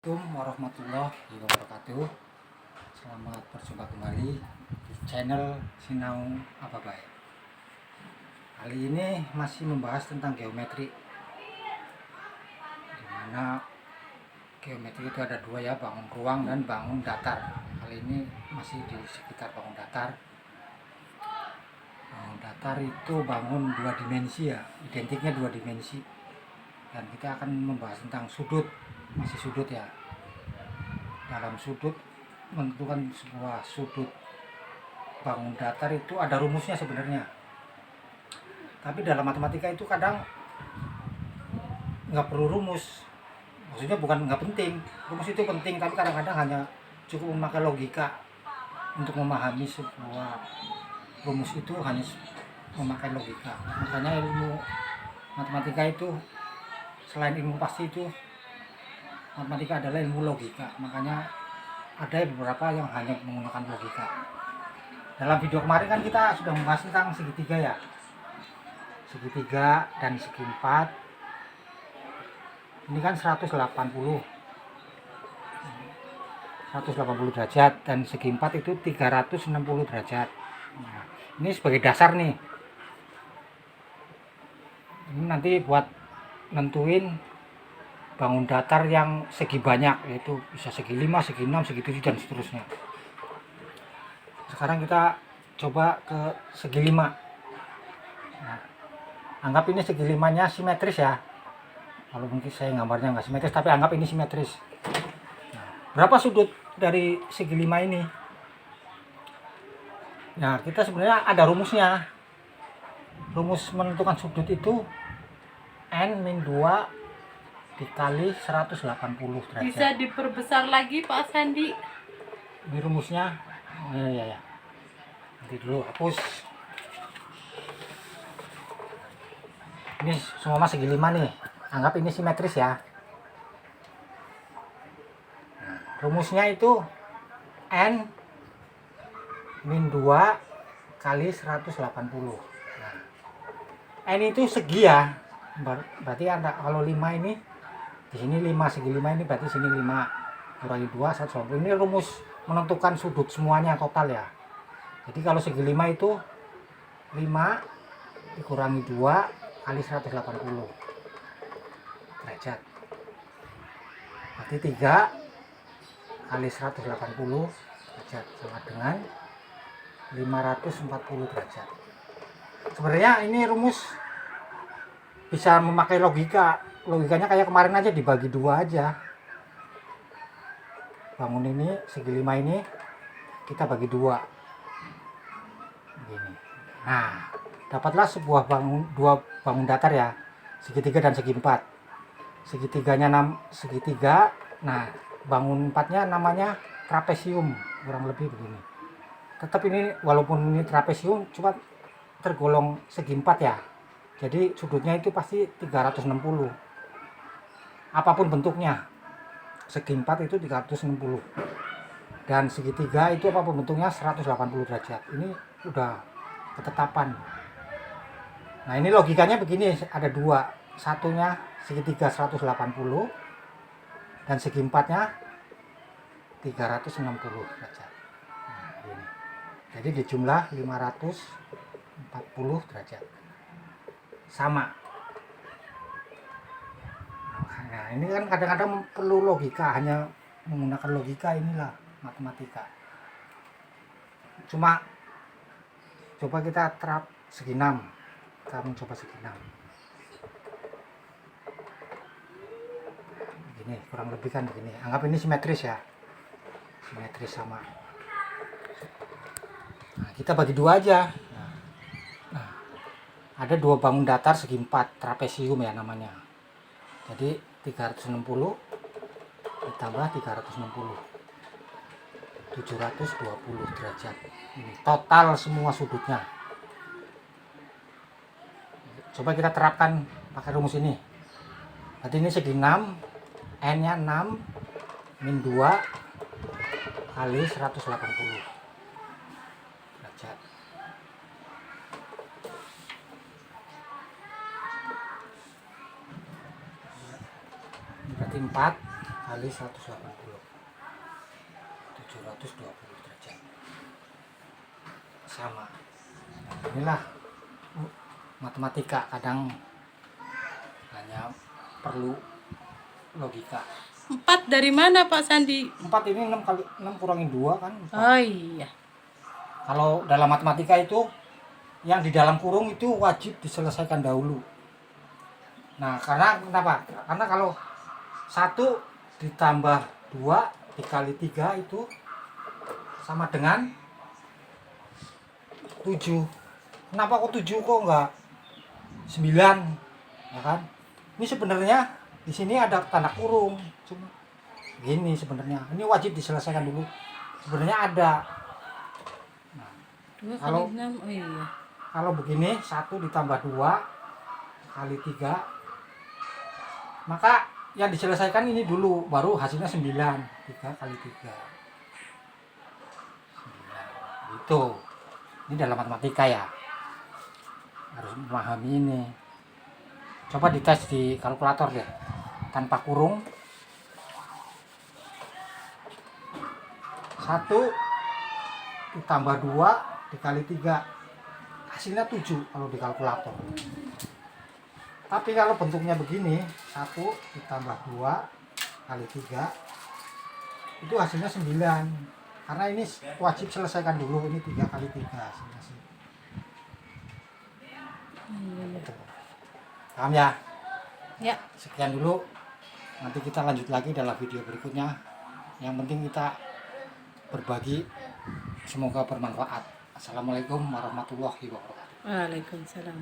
Assalamualaikum warahmatullahi wabarakatuh. Selamat berjumpa kembali di channel Sinau Ababai. Kali ini masih membahas tentang geometri, dimana geometri itu ada dua ya, bangun ruang dan bangun datar. Kali ini masih di sekitar bangun datar. Bangun datar itu bangun dua dimensi ya, identiknya dua dimensi. Dan kita akan membahas tentang sudut, masih sudut ya. Dalam sudut, menentukan sebuah sudut bangun datar itu ada rumusnya sebenarnya. Tapi dalam matematika itu kadang nggak perlu rumus. Maksudnya bukan nggak penting, rumus itu penting, tapi kadang-kadang hanya cukup memakai logika untuk memahami sebuah rumus itu, hanya memakai logika. Makanya ilmu matematika itu selain ilmu pasti itu, matematika adalah ilmu logika. Makanya ada beberapa yang hanya menggunakan logika. Dalam video kemarin kan kita sudah membahas tentang segitiga ya, segitiga dan segi empat. Ini kan 180 derajat dan segi empat itu 360 derajat. Nah, ini sebagai dasar nih. Ini nanti buat nentuin bangun datar yang segi banyak, yaitu bisa segi 5, segi 6, segi 7 dan seterusnya. Sekarang kita coba ke segi 5. Nah, anggap ini segi 5-nya simetris ya. Kalau mungkin saya gambarnya nggak simetris, tapi anggap ini simetris. Nah, berapa sudut dari segi 5 ini? Nah, kita sebenarnya ada rumusnya. Rumus menentukan sudut itu N-2 dikali 180 derajat. Bisa diperbesar lagi Pak Sandi? Ini rumusnya. Ya. Nanti dulu hapus. Ini semua segi 5 nih. Anggap ini simetris ya. Nah, rumusnya itu N-2 kali 180. Nah, N itu segi ya. Berarti ada, kalau 5 ini di sini 5, segi 5 ini berarti sini 5 kurangi 2, 180. Ini rumus menentukan sudut semuanya total ya. Jadi kalau segi 5 itu 5 dikurangi 2 kali 180 derajat. Berarti 3 kali 180 derajat sama dengan 540 derajat. Sebenarnya ini rumus bisa memakai logikanya kayak kemarin aja, dibagi 2 aja. Bangun ini segi 5 ini kita bagi 2 gini. Nah, dapatlah sebuah dua bangun datar ya, segitiga dan segi 4. Segitiganya segitiga. Nah, bangun 4-nya namanya trapesium, kurang lebih begini. Tetap ini walaupun ini trapesium cuma tergolong segi 4 ya. Jadi sudutnya itu pasti 360. Apapun bentuknya. Segi 4 itu 360. Dan segitiga itu apapun bentuknya 180 derajat. Ini udah ketetapan. Nah, ini logikanya begini, ada 2. Satunya segitiga 180 dan segi 4-nya 360 derajat. Nah, ini. Jadi dijumlah 540 derajat. Sama. Nah, ini kan kadang-kadang perlu logika, hanya menggunakan logika, inilah matematika. Cuma coba kita terap segi 6. Kita mencoba segi 6. Begini, kurang lebih kan begini. Anggap ini simetris ya. Simetris sama. Nah, kita bagi 2 aja. Ada 2 bangun datar segi 4, trapesium ya namanya. Jadi 360 ditambah 360, 720 derajat. Ini total semua sudutnya. Coba kita terapkan pakai rumus ini. Berarti ini segi 6, N-nya 6 min 2 kali 180 derajat. Berarti 4 kali 180, 720 derajat sama. Nah, inilah matematika, kadang hanya perlu logika. 4 dari mana Pak Sandi? 4 ini 6 kali 6 kurangin 2 kan 4. Oh iya. Kalau dalam matematika itu yang di dalam kurung itu wajib diselesaikan dahulu. Nah, karena kenapa? Karena kalau 1 ditambah 2 dikali 3 itu sama dengan 7. Kenapa kok 7 kok enggak 9? Ya kan? Ini sebenarnya di sini ada tanda kurung. Cuma gini sebenarnya. Ini wajib diselesaikan dulu. Sebenarnya ada. 2 Kalau- kali 6. Oh iya. Kalau begini 1 ditambah 2 kali 3, maka yang diselesaikan ini dulu, baru hasilnya 9. 3 kali 3 9. Itu ini dalam matematika ya, harus memahami ini. Coba dites di kalkulator deh, tanpa kurung. 1 ditambah 2 dikali 3 hasilnya 7 kalau di kalkulator. Tapi kalau bentuknya begini, 1 ditambah 2 kali 3 itu hasilnya 9. Karena ini wajib selesaikan dulu, ini 3 kali 3 hasilnya sih. Gitu. Paham ya? Ya. Sekian dulu. Nanti kita lanjut lagi dalam video berikutnya. Yang penting kita berbagi, semoga bermanfaat. Assalamualaikum warahmatullahi wabarakatuh. Waalaikumsalam.